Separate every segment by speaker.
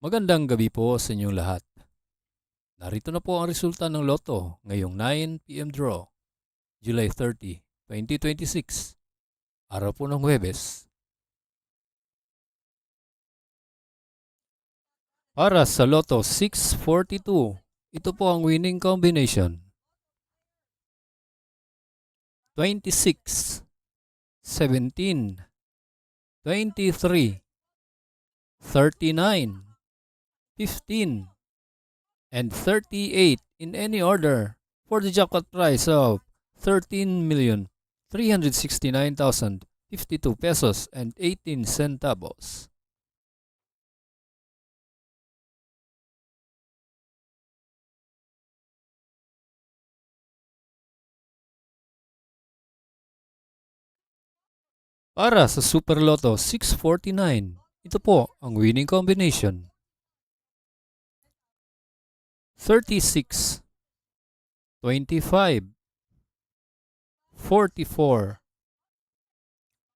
Speaker 1: Magandang gabi po sa inyong lahat. Narito na po ang resulta ng Lotto ngayong 9 p.m. draw, July 30, 2026, araw po ng Huwebes. Para sa Lotto 642, ito po ang winning combination: 26, 17, 23, 39, 15, and 38 in any order for the jackpot prize of 13,369,052 pesos and 18 centavos. Para sa Super Lotto 649, ito po ang winning combination: 36, 25, 44,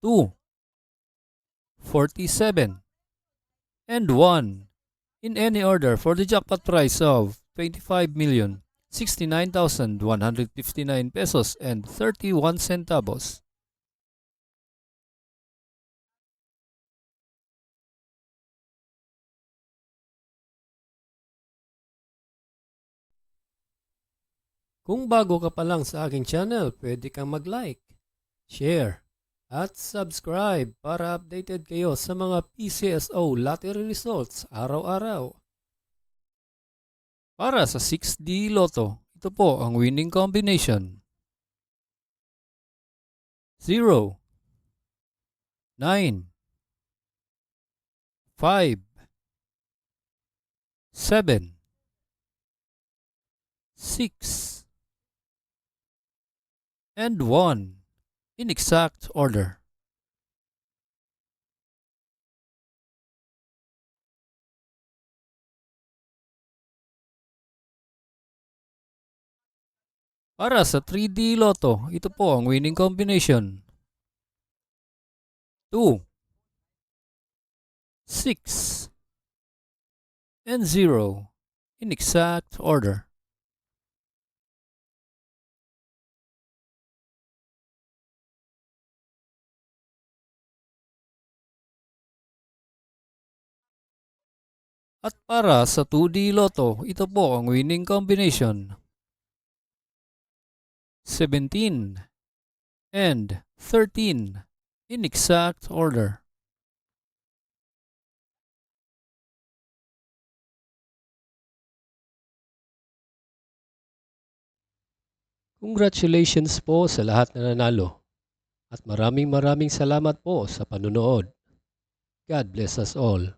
Speaker 1: 2, 47, and 1 in any order for the jackpot prize of 25,069,159 pesos and 31 centavos.
Speaker 2: Kung bago ka pa lang sa aking channel, pwede kang mag-like, share, at subscribe para updated kayo sa mga PCSO lottery results araw-araw.
Speaker 1: Para sa 6D Lotto, ito po ang winning combination: 0, 9, 5, 7, 6, and 1 in exact order. Para sa 3D Lotto, ito po ang winning combination: 2, 6, and 0 in exact order. At para sa 2D Lotto, ito po ang winning combination: 17 and 13 in exact order.
Speaker 2: Congratulations po sa lahat na nanalo at maraming salamat po sa panunood. God bless us all.